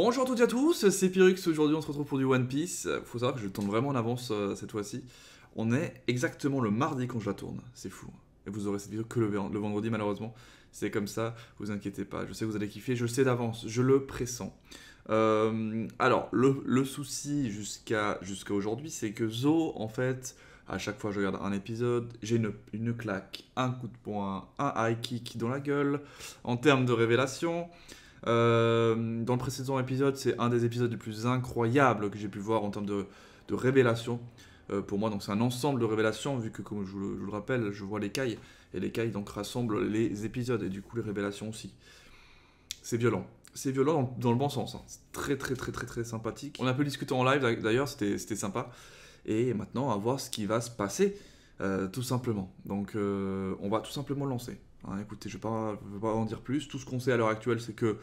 Bonjour à toutes et à tous, c'est Pyrrhux, aujourd'hui on se retrouve pour du One Piece. Faut savoir que je tourne vraiment en avance cette fois-ci. On est exactement le mardi quand je la tourne, c'est fou. Et vous aurez cette vidéo que le vendredi malheureusement. C'est comme ça, vous inquiétez pas, je sais que vous allez kiffer, je le sais d'avance, je le pressens. Alors, le souci jusqu'à aujourd'hui, c'est que Zo, en fait, à chaque fois que je regarde un épisode, j'ai une claque, un coup de poing, un high kick dans la gueule, en termes de révélation. Dans le précédent épisode, c'est un des épisodes les plus incroyables que j'ai pu voir en termes de révélation. Pour moi, donc c'est un ensemble de révélations, vu que, comme je vous le rappelle, je vois l'écaille, et l'écaille donc rassemble les épisodes, et du coup les révélations aussi. C'est violent. C'est violent dans le bon sens. Hein. C'est très sympathique. On a pu discuter en live d'ailleurs, c'était sympa. Et maintenant, on va voir ce qui va se passer, tout simplement. Donc, on va tout simplement lancer. Hein, écoutez, je ne vais pas en dire plus. Tout ce qu'on sait à l'heure actuelle, c'est que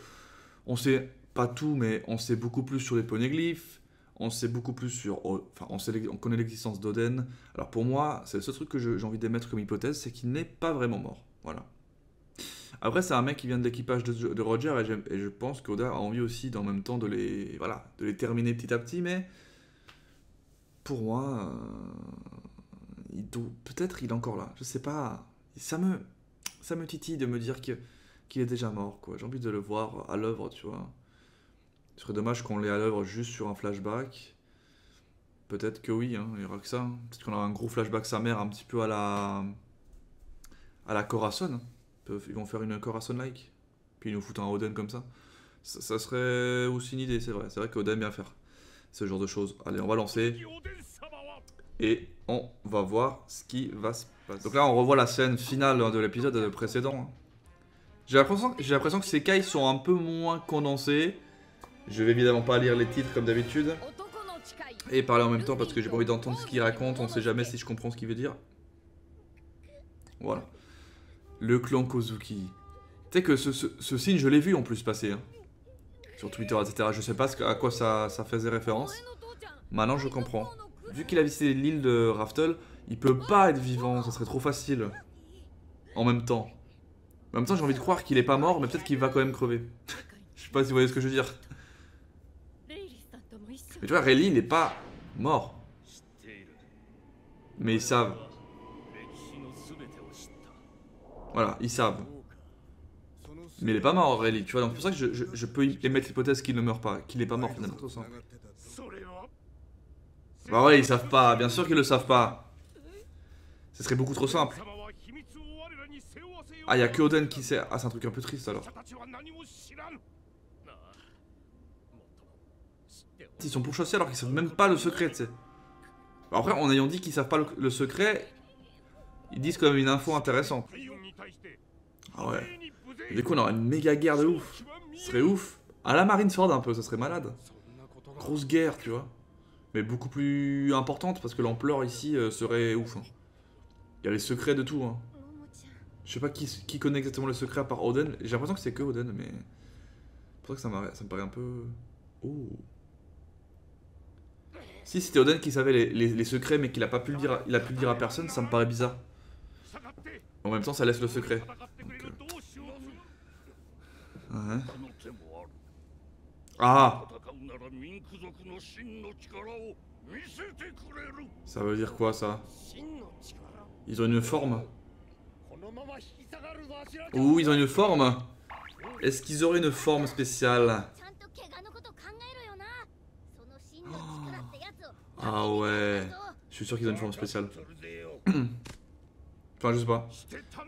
on sait pas tout, mais on sait beaucoup plus sur les poneglyphes. On sait beaucoup plus sur... Enfin, on connaît l'existence d'Oden. Alors pour moi, c'est le seul truc que j'ai envie d'émettre comme hypothèse, c'est qu'il n'est pas vraiment mort. Voilà. Après, c'est un mec qui vient de l'équipage de Roger, et je pense qu'Oda a envie aussi, en même temps, de les terminer petit à petit, mais... Pour moi... peut-être il est encore là. Je sais pas. Ça me titille de me dire qu'il est déjà mort, quoi. J'ai envie de le voir à l'œuvre, tu vois. Ce serait dommage qu'on l'ait à l'œuvre juste sur un flashback. Peut-être que oui, hein, il y aura que ça. Hein. Peut-être qu'on aura un gros flashback sa mère, un petit peu à la Corazon. Ils vont faire une Corazon-like. Puis ils nous foutent un Oden comme ça. Ça serait aussi une idée, c'est vrai. C'est vrai qu'Oden aime bien faire ce genre de choses. Allez, on va lancer. Et on va voir ce qui va se passer. Donc là, on revoit la scène finale de l'épisode précédent. J'ai l'impression que ces cailles sont un peu moins condensés. Je vais évidemment pas lire les titres comme d'habitude. Et parler en même temps parce que j'ai pas envie d'entendre ce qu'il raconte. On sait jamais si je comprends ce qu'il veut dire. Voilà. Le clan Kozuki. Tu sais que ce signe, je l'ai vu en plus passer. Hein. Sur Twitter, etc. Je sais pas à quoi ça faisait référence. Maintenant, je comprends. Vu qu'il a visité l'île de Raftel, il peut pas être vivant, ça serait trop facile. En même temps. En même temps, j'ai envie de croire qu'il est pas mort, mais peut-être qu'il va quand même crever. Je sais pas si vous voyez ce que je veux dire. Mais tu vois, Rayleigh, il est pas mort. Mais ils savent. Voilà, ils savent. Mais il est pas mort, Rayleigh, tu vois, donc c'est pour ça que je peux émettre l'hypothèse qu'il ne meurt pas, qu'il est pas mort finalement. Bah ouais, ils savent pas, bien sûr qu'ils le savent pas. Ce serait beaucoup trop simple. Ah, y'a que Oden qui sait. Ah, c'est un truc un peu triste alors. Ils sont pourchassés alors qu'ils savent même pas le secret, tu sais. Après, en ayant dit qu'ils savent pas le secret, ils disent quand même une info intéressante. Ah ouais. Et du coup, on aurait une méga guerre de ouf. Ce serait ouf. À la Marineford un peu, ça serait malade. Grosse guerre, tu vois. Mais beaucoup plus importante parce que l'ampleur ici serait ouf. Hein. Il y a les secrets de tout. Hein. Je sais pas qui connaît exactement le secret à part Oden. J'ai l'impression que c'est que Oden, mais... C'est pour ça que ça me paraît un peu... Oh. Si c'était Oden qui savait les secrets mais qu'il a pas pu le dire, il a pu le dire à personne, ça me paraît bizarre. En même temps, ça laisse le secret. Donc, ouais. Ah! Ça veut dire quoi ça? Ils ont une forme? Ouh, ils ont une forme? Est-ce qu'ils auraient une forme spéciale? Oh. Ah ouais. Je suis sûr qu'ils ont une forme spéciale. Enfin, je sais pas.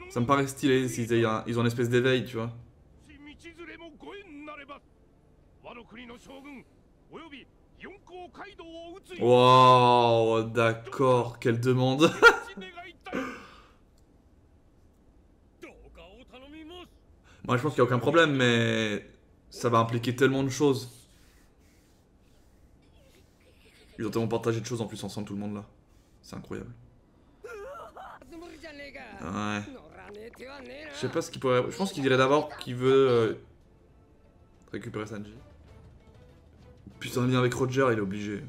Ça me paraît stylé s'ils ont une espèce d'éveil, tu vois. Wow, d'accord, quelle demande. Moi, je pense qu'il n'y a aucun problème, mais ça va impliquer tellement de choses. Ils ont tellement partagé de choses en plus ensemble, tout le monde là. C'est incroyable. Ouais. Je sais pas ce qu'il pourrait... Je pense qu'il dirait d'abord qu'il veut récupérer Sanji. Puis c'est un lien avec Roger, il est obligé.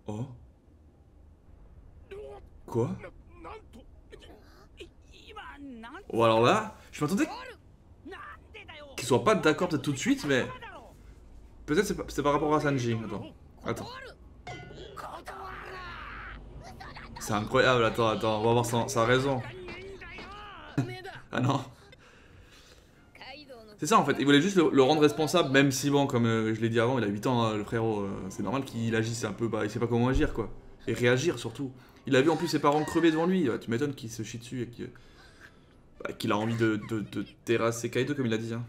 Oh. Quoi? Oh alors là, je m'attendais... qu'ils soient pas d'accord peut-être tout de suite, mais... Peut-être c'est par rapport à Sanji. Attends. C'est incroyable, attends, on va voir sa raison. Ah non. C'est ça en fait, il voulait juste le rendre responsable, même si bon, comme je l'ai dit avant, il a 8 ans, hein, le frérot, c'est normal qu'il agisse un peu, bah, il sait pas comment agir quoi. Et réagir surtout. Il a vu en plus ses parents crever devant lui, tu m'étonnes qu'il se chie dessus et qu'il a envie de terrasser Kaido comme il a dit. Hein.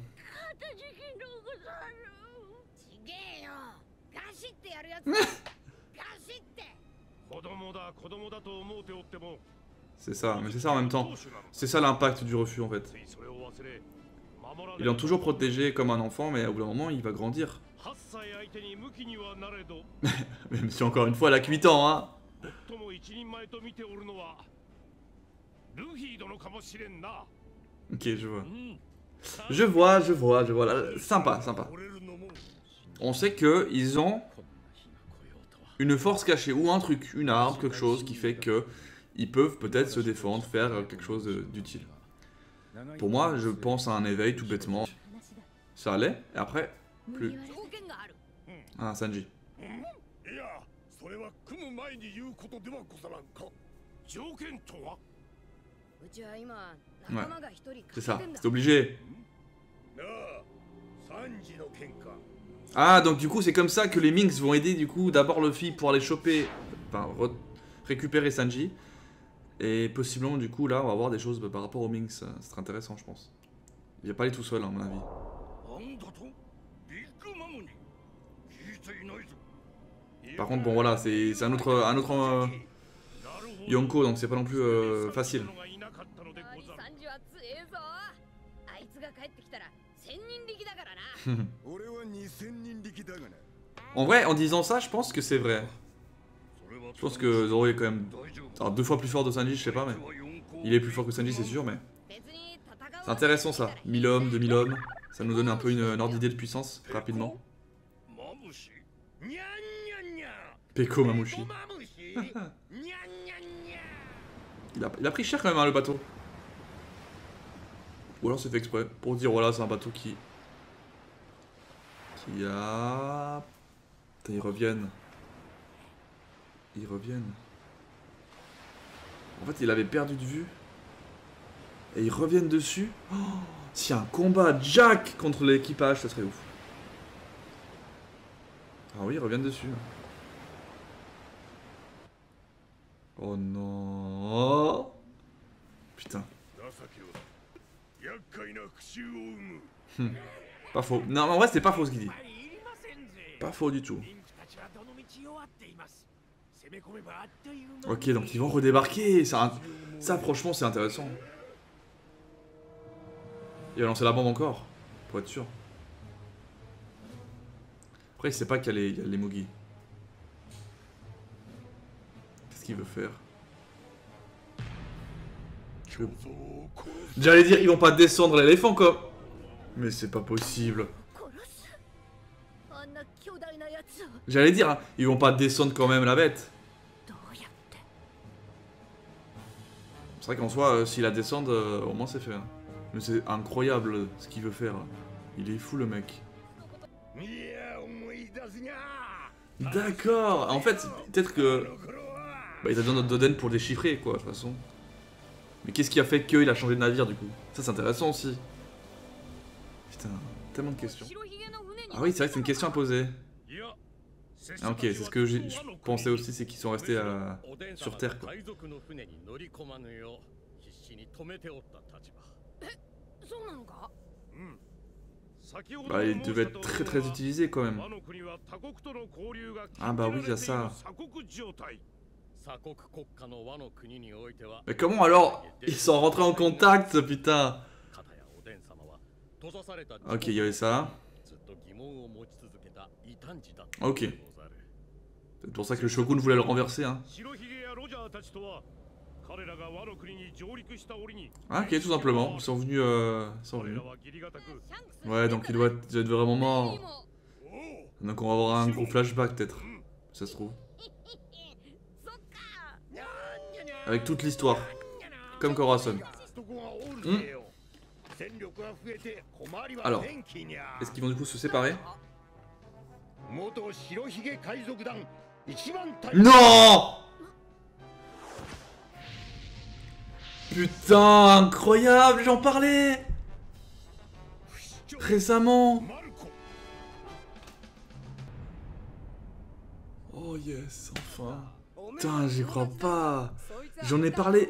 C'est ça, mais c'est ça en même temps. C'est ça l'impact du refus en fait. Ils l'ont toujours protégé comme un enfant, mais au bout d'un moment il va grandir. Même si encore une fois, elle a que 8 ans, hein. Ok, je vois. Je vois. Sympa. On sait que ils ont une force cachée, ou un truc, une arme, quelque chose qui fait que ils peuvent peut-être se défendre, faire quelque chose d'utile. Pour moi, je pense à un éveil tout bêtement. Ça allait, et après, plus. Ah, Sanji. Ouais, c'est ça, c'est obligé. Ah, donc du coup, c'est comme ça que les Minks vont aider du coup d'abord Luffy pour aller choper, enfin, récupérer Sanji. Et possiblement, du coup, là, on va voir des choses par rapport aux Minks. C'est très intéressant, je pense. Il va pas aller tout seul, à mon avis. Par contre, bon, voilà, c'est un autre Yonko, donc c'est pas non plus facile. En vrai, en disant ça, je pense que c'est vrai. Je pense que Zoro est quand même... Alors, 2 fois plus fort de Sanji, je sais pas, mais... Il est plus fort que Sanji, c'est sûr, mais... C'est intéressant, ça. 1000 hommes, 2000 hommes. Ça nous donne un peu une ordre d'idée de puissance, rapidement. Peko Mamushi. il a pris cher quand même, hein, le bateau. Ou alors c'est fait exprès, pour dire, voilà, c'est un bateau qui a... Putain, ils reviennent. En fait, il avait perdu de vue. Et ils reviennent dessus. Oh, s'il y a un combat Jack contre l'équipage, ça serait ouf. Ah oui, ils reviennent dessus. Oh non. Putain. Pas faux. Non, en vrai, c'est pas faux ce qu'il dit. Pas faux du tout. Ok, donc ils vont redébarquer. Ça, franchement, c'est intéressant. Il va lancer la bombe encore, pour être sûr. Après, il sait pas qu'il y a les Mugi. Qu'est-ce qu'il veut faire? J'allais dire, ils vont pas descendre l'éléphant, quoi. Mais c'est pas possible. J'allais dire, hein, ils vont pas descendre quand même la bête. C'est vrai qu'en soi, s'ils la descendent, au moins c'est fait. Hein. Mais c'est incroyable ce qu'il veut faire. Il est fou le mec. D'accord. En fait, peut-être que... Bah, il a besoin d'Oden pour déchiffrer, quoi, de toute façon. Mais qu'est-ce qui a fait qu'il a changé de navire, du coup? Ça, c'est intéressant aussi. Putain, tellement de questions. Ah oui, c'est vrai que c'est une question à poser. Ah ok, c'est ce que je pensais aussi, c'est qu'ils sont restés sur Terre, quoi. Bah, il devait être très très utilisé quand même. Ah bah oui, il y a ça. Mais comment alors ils sont rentrés en contact, putain? Ok, il y avait ça. Ok. C'est pour ça que le Shogun voulait le renverser, hein. Ah ok, tout simplement, ils sont venus, Ouais, donc il doit être vraiment mort. Donc on va avoir un gros flashback peut-être, ça se trouve. Avec toute l'histoire, comme Corazon. Alors, est-ce qu'ils vont du coup se séparer? Non! Putain, incroyable, j'en parlais récemment. Oh yes, enfin. Putain, j'y crois pas. J'en ai parlé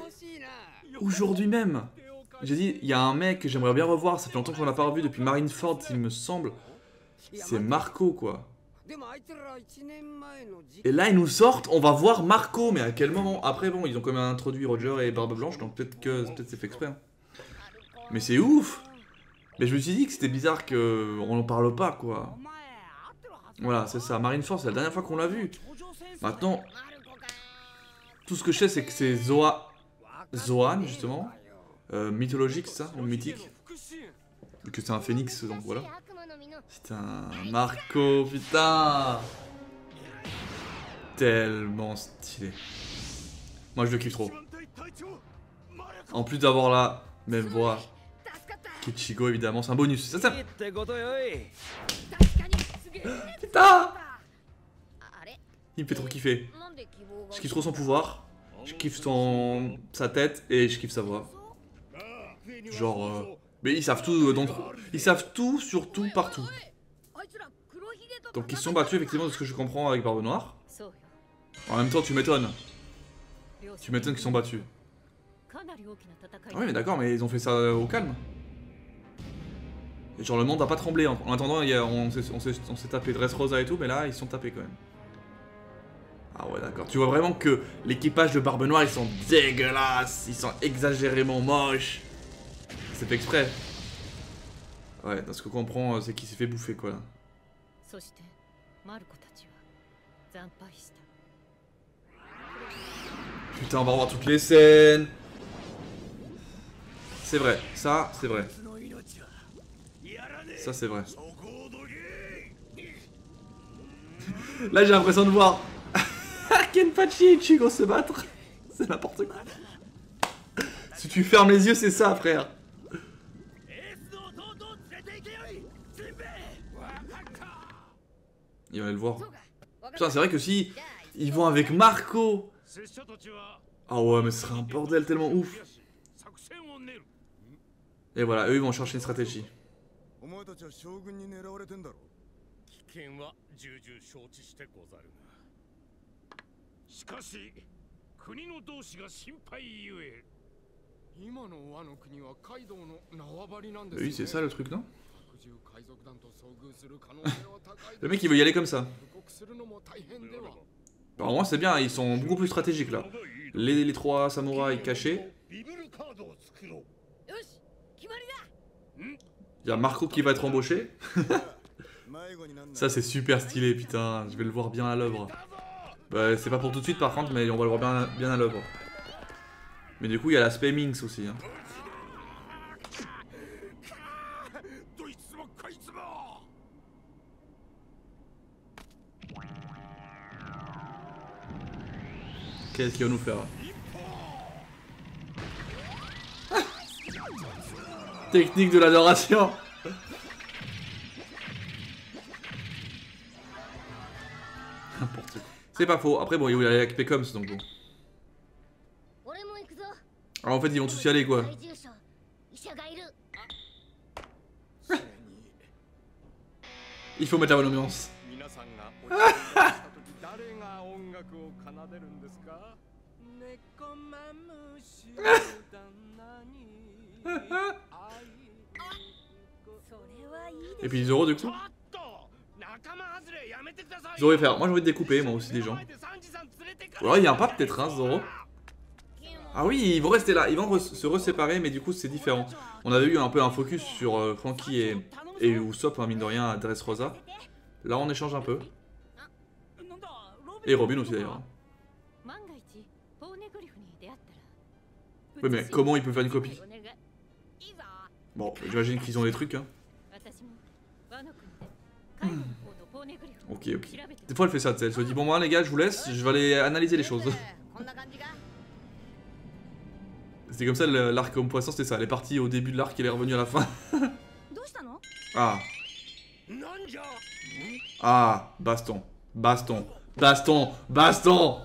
aujourd'hui même. J'ai dit, il y a un mec que j'aimerais bien revoir, ça fait longtemps qu'on l'a pas revu depuis Marineford, il me semble. C'est Marco, quoi. Et là, ils nous sortent, on va voir Marco, mais à quel moment? Après, bon, ils ont quand même introduit Roger et Barbe Blanche, donc peut-être c'est fait exprès. Hein. Mais c'est ouf! Mais je me suis dit que c'était bizarre qu'on n'en parle pas, quoi. Voilà, c'est ça. Marineford, c'est la dernière fois qu'on l'a vu. Maintenant, tout ce que je sais, c'est que c'est Zoan, justement. Mythologique, ça, ou mythique. Vu que c'est un phénix, donc voilà. Putain, Marco, putain! Tellement stylé. Moi, je le kiffe trop. En plus d'avoir la même voix qu'Ichigo, évidemment, c'est un bonus. Ça. Putain! Il me fait trop kiffer. Je kiffe trop son pouvoir. Je kiffe sa tête et je kiffe sa voix. Genre... Mais ils savent tout, donc ils savent tout sur tout partout. Donc ils se sont battus effectivement de ce que je comprends avec Barbe Noire. En même temps tu m'étonnes. Tu m'étonnes qu'ils sont battus. Ah oui mais d'accord, mais ils ont fait ça au calme. Et genre le monde a pas tremblé. En attendant on s'est tapé Dressrosa et tout, mais là ils se sont tapés quand même. Ah ouais d'accord, tu vois vraiment que l'équipage de Barbe Noire ils sont dégueulasses. Ils sont exagérément moches. C'est fait exprès. Ouais, dans ce qu'on comprend, c'est qu'il s'est fait bouffer quoi. Putain, on va revoir toutes les scènes. C'est vrai, ça c'est vrai. Ça c'est vrai. Là j'ai l'impression de voir Kenpachi et Ichigo se battre. C'est n'importe quoi. Si tu fermes les yeux, c'est ça, frère. Il va aller le voir. Putain, c'est vrai que si ils vont avec Marco. Ah ouais, mais ce serait un bordel tellement ouf. Et voilà, eux ils vont chercher une stratégie. Oui, c'est ça le truc, non? Le mec il veut y aller comme ça. Alors moi c'est bien, ils sont beaucoup plus stratégiques là. Les trois samouraïs cachés. Il y a Marco qui va être embauché. Ça c'est super stylé, putain, je vais le voir bien à l'œuvre. Bah, c'est pas pour tout de suite par contre, mais on va le voir bien à l'œuvre. Mais du coup il y a l'aspect Minx aussi. Hein. Qu'est-ce qu'il va nous faire? Technique de l'adoration. N'importe quoi. C'est pas faux. Après bon, il y a avec Pecoms donc bon. Alors en fait ils vont tous y aller quoi. Il faut mettre la bonne ambiance. Et puis Zoro du coup. Zoro va faire. Moi j'ai envie de découper moi aussi les gens. Alors il y a un pas peut-être hein Zoro. Ah oui ils vont rester là. Ils vont se reséparer mais du coup c'est différent. On avait eu un peu un focus sur Franky et Usopp hein, mine de rien à Dressrosa. Là on échange un peu. Et Robin aussi d'ailleurs. Oui mais comment il peut faire une copie? Bon j'imagine qu'ils ont des trucs hein. Ok ok. Des fois elle fait ça, elle se dit bon moi les gars je vous laisse, je vais aller analyser les choses. C'est comme ça l'arc homme poisson, c'était ça. Elle est partie au début de l'arc, elle est revenue à la fin. Ah. Ah, baston. Baston. Baston. Baston.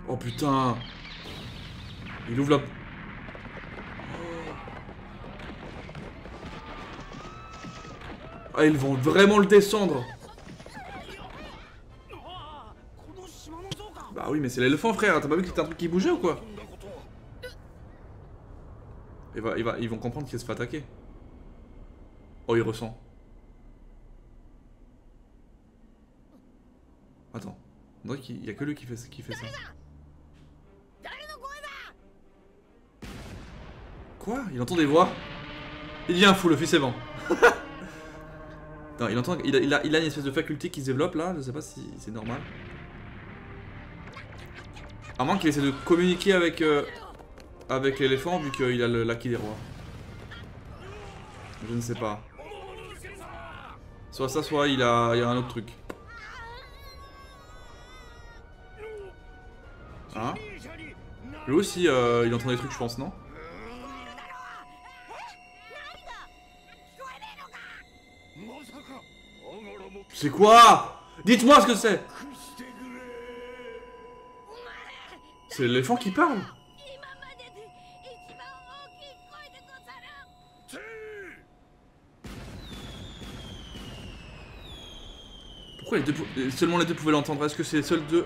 Oh putain. Il ouvre la... Ah, ils vont vraiment le descendre. Bah oui, mais c'est l'éléphant, frère. T'as pas vu que c'était un truc qui bougeait ou quoi? Ils vont comprendre qu'il se fait attaquer. Oh, il ressent. Attends. On dirait qu'il y a que lui qui fait ça. Quoi? Il entend des voix? Il devient fou, le fils est bon. Non, il entend... Il a une espèce de faculté qui se développe là, je sais pas si c'est normal. À moins qu'il essaie de communiquer avec l'éléphant vu qu'il a l'acquis des rois. Je ne sais pas. Soit ça, soit il y a un autre truc. Hein? Lui aussi, il entend des trucs, je pense, non? C'est quoi? Dites-moi ce que c'est! C'est l'éléphant qui parle? Pourquoi seulement les deux pouvaient l'entendre? Est-ce que c'est les seuls deux?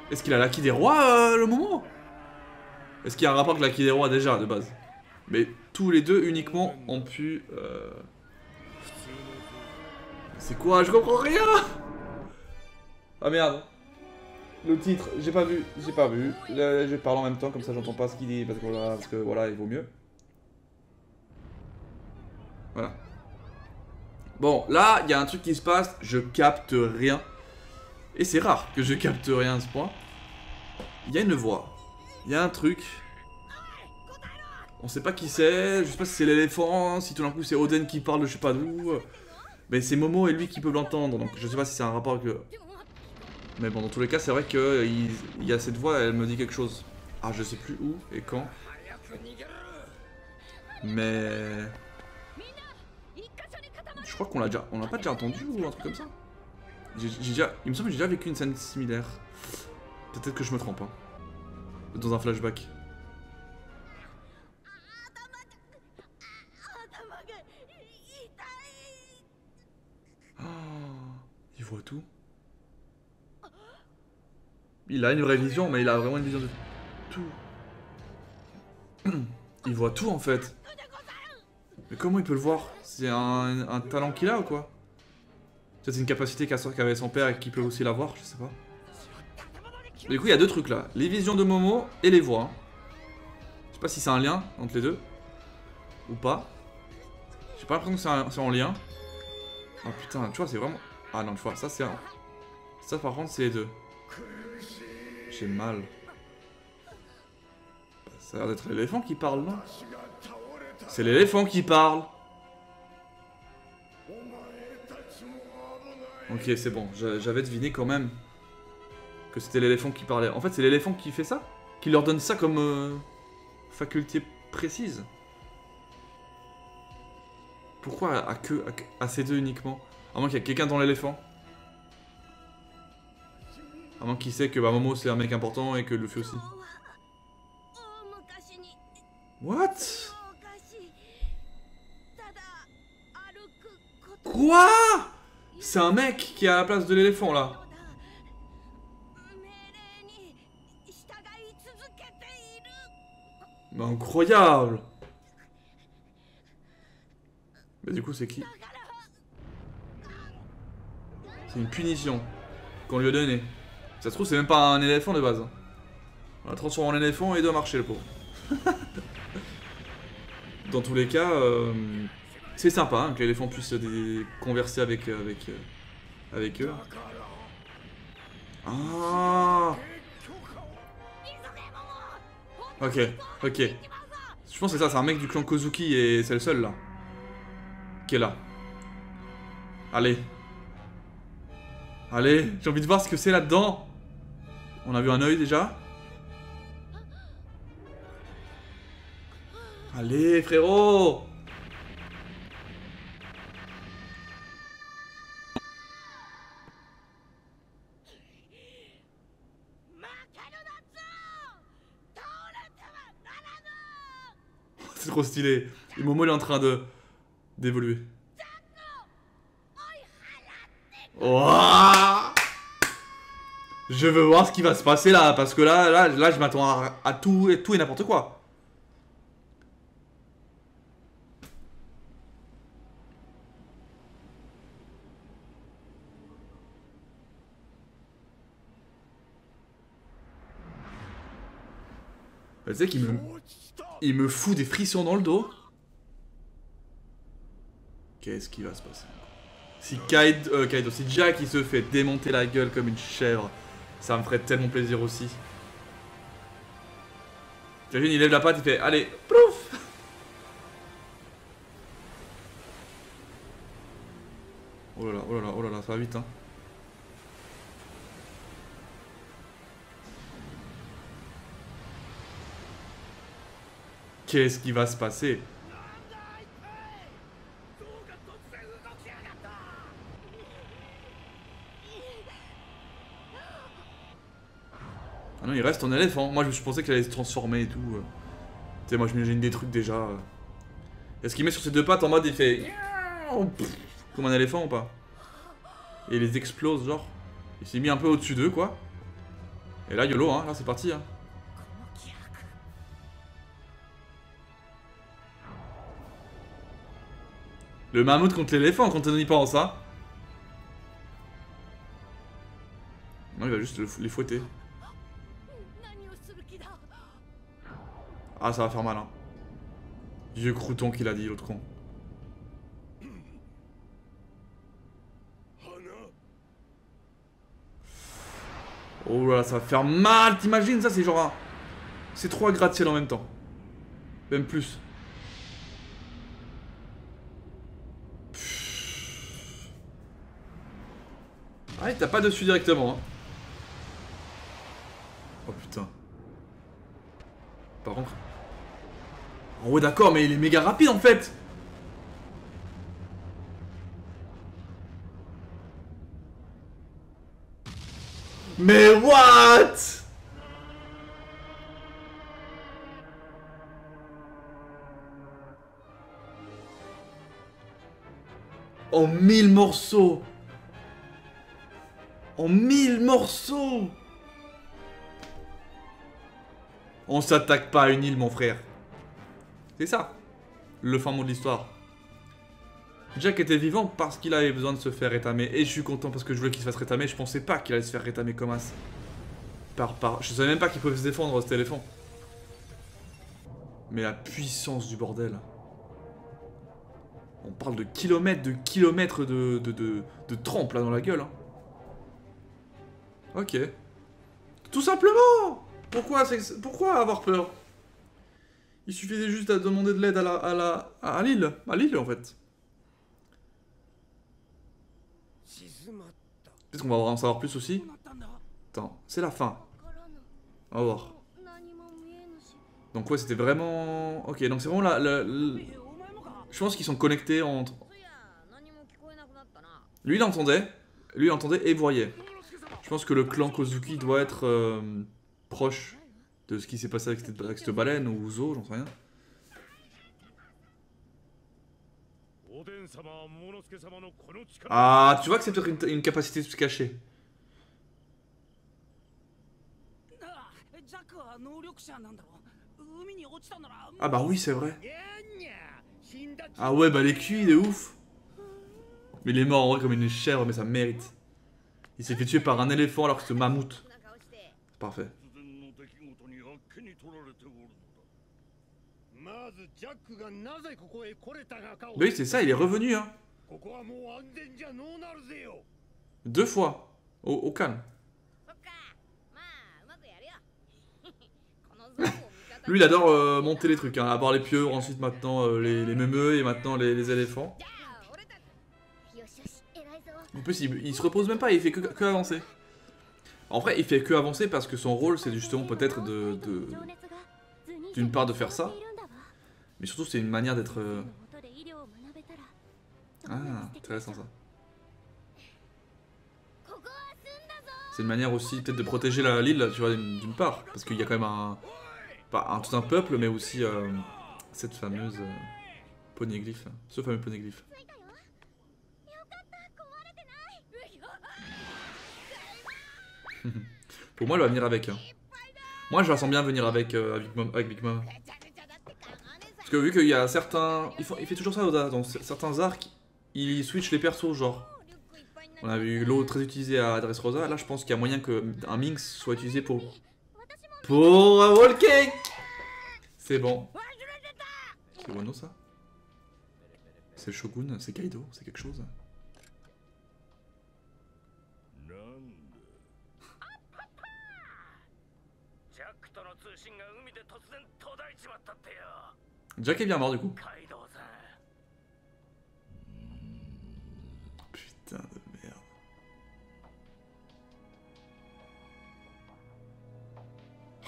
Est-ce qu'il a l'acquis des rois, le moment? Est-ce qu'il y a un rapport avec l'acquis des rois déjà, de base? Mais tous les deux uniquement ont pu... C'est quoi? Je comprends rien! Ah merde! Le titre, j'ai pas vu. Là, je parle en même temps, comme ça j'entends pas ce qu'il dit, parce que voilà, il vaut mieux. Voilà. Bon, là, il y a un truc qui se passe, je capte rien. Et c'est rare que je capte rien à ce point. Il y a une voix. Il y a un truc. On sait pas qui c'est, je sais pas si c'est l'éléphant, si tout d'un coup c'est Oden qui parle de je sais pas d'où. Mais c'est Momo et lui qui peuvent l'entendre, donc je sais pas si c'est un rapport avec... Mais bon, dans tous les cas, c'est vrai qu'il y a cette voix, elle me dit quelque chose. Ah, je sais plus où et quand. Mais... Je crois qu'on l'a déjà... On l'a pas déjà entendu ou un truc comme ça? Il me semble que j'ai déjà vécu une scène similaire. Peut-être que je me trompe, hein. Dans un flashback. Oh, il voit tout. Il a une vraie vision, mais il a vraiment une vision de tout. Il voit tout en fait. Mais comment il peut le voir? C'est un talent qu'il a ou quoi? C'est une capacité qu'avait son père et qu'il peut aussi l'avoir, je sais pas. Du coup, il y a deux trucs là. Les visions de Momo et les voix. Hein. Je sais pas si c'est un lien entre les deux. Ou pas. J'ai pas l'impression que c'est en lien. Oh putain, tu vois, c'est vraiment... Ah non, tu vois, ça c'est un... Ça par contre, c'est les deux. J'ai mal. Ça a l'air d'être l'éléphant qui parle, non? C'est l'éléphant qui parle. Ok, c'est bon. J'avais deviné quand même que c'était l'éléphant qui parlait. En fait, c'est l'éléphant qui fait ça? Qui leur donne ça comme faculté précise? Pourquoi à ces deux uniquement? À moins qu'il y ait quelqu'un dans l'éléphant. À moins qu'il sait que bah, Momo c'est un mec important et que Luffy aussi. What? Quoi? C'est un mec qui est à la place de l'éléphant là. Mais incroyable. Mais du coup c'est qui? C'est une punition qu'on lui a donnée. Ça se trouve c'est même pas un éléphant de base. On l'a transformé en éléphant et il doit marcher le pauvre. Dans tous les cas, c'est sympa hein, que l'éléphant puisse converser avec eux. Ah. Ok, ok. Je pense que c'est ça, c'est un mec du clan Kozuki et c'est le seul là. Qui est là. Allez. Allez, j'ai envie de voir ce que c'est là-dedans. On a vu un œil déjà. Allez, frérot. C'est trop stylé. Et Momo il est en train d'évoluer. Ouah, je veux voir ce qui va se passer là, parce que là je m'attends à tout et n'importe quoi. Tu sais il me fout des frissons dans le dos. Qu'est-ce qui va se passer? Si Kaido, si Jack il se fait démonter la gueule comme une chèvre, ça me ferait tellement plaisir aussi. T'imagines, il lève la patte, il fait allez, plouf. Oh là là, oh là là, oh là là, ça va vite hein. Qu'est-ce qui va se passer? Ah non, il reste en éléphant. Moi, je pensais qu'il allait se transformer et tout. Tu sais, moi, je m'imagine des trucs déjà. Est-ce qu'il met sur ses deux pattes en mode il fait comme un éléphant ou pas? Et il les explose, genre. Il s'est mis un peu au-dessus d'eux, quoi. Et là, YOLO, hein. Là, c'est parti, hein. Le mammouth contre l'éléphant quand on y pense, hein. Non, il va juste les fouetter. Ah, ça va faire mal, hein. Vieux crouton qu'il a dit, l'autre con. Oh là là, ça va faire mal, t'imagines ça, c'est genre un... C'est 3 gratte-ciel en même temps. Même plus. Ah, il tape pas dessus directement, hein. Oh putain. Par contre... Oh ouais d'accord, mais il est méga rapide en fait. Mais what? En 1000 morceaux. En 1000 morceaux. On s'attaque pas à une île, mon frère. C'est ça, le fin mot de l'histoire. Jack était vivant parce qu'il avait besoin de se faire rétamer. Et je suis content parce que je voulais qu'il se fasse rétamer. Je pensais pas qu'il allait se faire rétamer comme as. Je savais même pas qu'il pouvait se défendre, cet éléphant. Mais la puissance du bordel. On parle de kilomètres de trempe là dans la gueule. Hein. Ok. Tout simplement. Pourquoi avoir peur? Il suffisait juste de demander de l'aide à l'île. À l'île, en fait. Peut-être qu'on va en savoir plus aussi. Attends, c'est la fin. On va voir. Donc ouais, c'était vraiment... Ok, donc c'est vraiment je pense qu'ils sont connectés entre... Lui, il entendait et voyait. Je pense que le clan Kozuki doit être proche de ce qui s'est passé avec cette baleine ou Zo, j'en sais rien. Ah, tu vois que c'est peut-être une capacité de se cacher. Ah bah oui, c'est vrai. Ah ouais, bah les culs, il est ouf. Mais il est mort en vrai comme une chèvre, mais ça mérite. Il s'est fait tuer par un éléphant alors que c'est mammouth. C'est parfait. Oui, c'est ça, il est revenu, hein. 2 fois. Au calme. Lui, il adore monter les trucs, hein. À part les pieuvres, ensuite maintenant les mémeux et maintenant les éléphants. En plus, il se repose même pas, il fait que avancer. En vrai, il fait que avancer parce que son rôle, c'est justement peut-être d'une part de faire ça, mais surtout c'est une manière d'être... Ah, intéressant ça. C'est une manière aussi peut-être de protéger l'île, tu vois, d'une part, parce qu'il y a quand même tout un peuple, mais aussi cette fameuse poneglyphe, ce fameux poneglyphe. Pour moi, elle va venir avec. Hein. Moi, je la sens bien venir avec Big Mom. Parce que vu qu'il y a certains... Il fait toujours ça dans certains arcs, il switch les persos, genre. On a vu l'eau très utilisée à Dressrosa, là je pense qu'il y a moyen qu'un Minx soit utilisé pour un wall cake. C'est bon. C'est Wano ça? C'est le Shogun, c'est Kaido, c'est quelque chose. Jack est bien mort du coup. Putain de merde.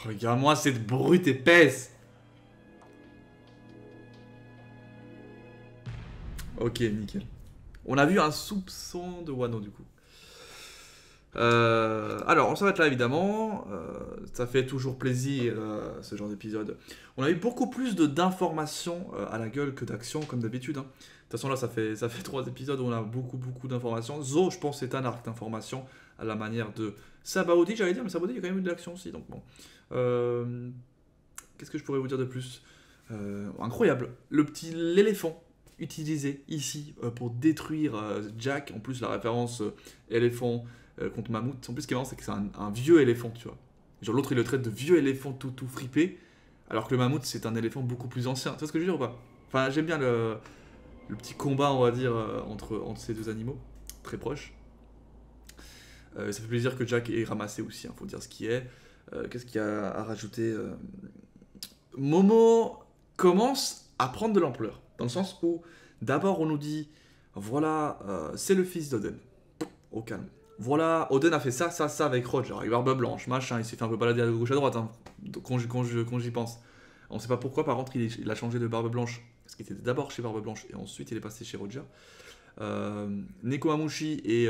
Regarde-moi cette brute épaisse. Ok, nickel. On a vu un soupçon de Wano du coup. Alors, on s'arrête là évidemment. Ça fait toujours plaisir ce genre d'épisode. On a eu beaucoup plus d'informations à la gueule que d'actions comme d'habitude. Hein. De toute façon, là, ça fait 3 épisodes où on a beaucoup d'informations. Zo, je pense, c'est un arc d'informations à la manière de Sabaody, j'allais dire, mais Sabaody, il y a quand même eu de l'action aussi. Donc bon. Qu'est-ce que je pourrais vous dire de plus? Incroyable. L'éléphant utilisé ici pour détruire Jack. En plus, la référence éléphant contre mammouth. En plus, ce qui est marrant, c'est que c'est un vieux éléphant, tu vois. Genre, l'autre, il le traite de vieux éléphant tout fripé. Alors que le mammouth, c'est un éléphant beaucoup plus ancien. Tu vois ce que je veux dire ou pas? Enfin, j'aime bien le petit combat, on va dire, entre ces deux animaux, très proches. Ça fait plaisir que Jack ait ramassé aussi, hein, faut dire ce qui est. Qu'est-ce qu'il y a à rajouter Momo commence à prendre de l'ampleur, dans le sens où, d'abord, on nous dit, voilà, c'est le fils d'Oden. Au calme. Voilà, Oden a fait ça avec Roger, avec Barbe Blanche, machin, il s'est fait un peu balader à gauche à droite, hein, quand j'y pense. On sait pas pourquoi, par contre, il a changé de Barbe Blanche, parce qu'il était d'abord chez Barbe Blanche, et ensuite il est passé chez Roger. Nekomamushi et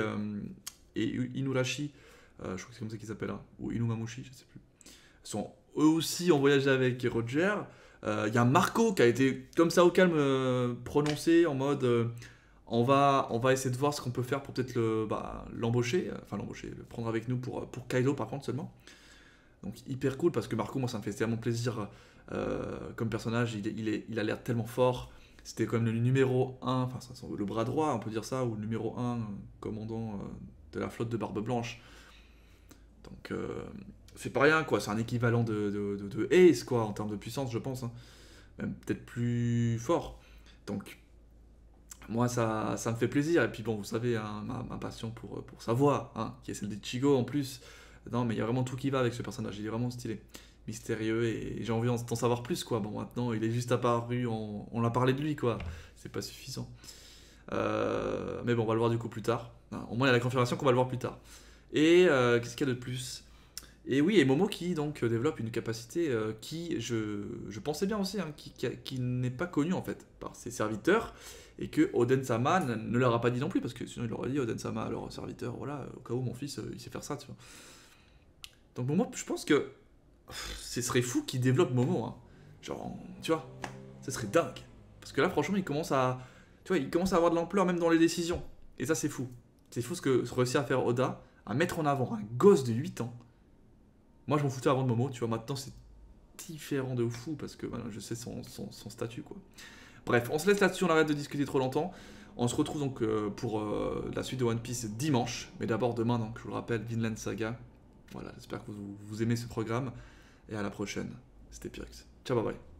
Inurashi, je crois que c'est comme ça qu'ils s'appellent, hein, ou Inumamushi, je sais plus, sont eux aussi en voyage avec Roger. Il y a Marco qui a été comme ça au calme prononcé en mode... On va essayer de voir ce qu'on peut faire pour peut-être l'embaucher, le prendre avec nous pour Kaido par contre seulement. Donc hyper cool parce que Marco, moi ça me fait tellement plaisir comme personnage, il a l'air tellement fort. C'était quand même le numéro 1, enfin le bras droit on peut dire ça, ou le numéro 1 commandant de la flotte de Barbe Blanche. Donc c'est pas rien quoi, c'est un équivalent de Ace quoi en termes de puissance je pense, hein. Même peut-être plus fort. Donc moi, ça me fait plaisir. Et puis bon, vous savez, hein, ma passion pour sa voix, hein, qui est celle d'Ichigo en plus. Non, mais il y a vraiment tout qui va avec ce personnage. Il est vraiment stylé, mystérieux, et j'ai envie d'en savoir plus, quoi. Bon, maintenant, il est juste apparu, on a parlé de lui, quoi. C'est pas suffisant. Mais bon, on va le voir du coup plus tard. Hein, au moins, il y a la confirmation qu'on va le voir plus tard. Et qu'est-ce qu'il y a de plus? Et oui, et Momo qui donc développe une capacité qui, je pensais bien aussi, hein, qui n'est pas connue en fait par ses serviteurs, et que Oden-sama ne leur a pas dit non plus, parce que sinon il leur aurait dit Oden-sama à leur serviteur, voilà, au cas où mon fils il sait faire ça, tu vois. Donc Momo, je pense que ce serait fou qu'il développe Momo, hein. Genre, tu vois, ce serait dingue. Parce que là, franchement, il commence à avoir de l'ampleur même dans les décisions. Et ça, c'est fou. C'est fou ce que réussit à faire Oda, à mettre en avant un gosse de 8 ans. Moi, je m'en foutais avant de Momo, tu vois, maintenant c'est différent de fou, parce que voilà, je sais son statut, quoi. Bref, on se laisse là-dessus, on arrête de discuter trop longtemps. On se retrouve donc pour la suite de One Piece dimanche, mais d'abord demain, donc je vous le rappelle, Vinland Saga. Voilà, j'espère que vous aimez ce programme, et à la prochaine. C'était Pyrrhus. Ciao, bye bye.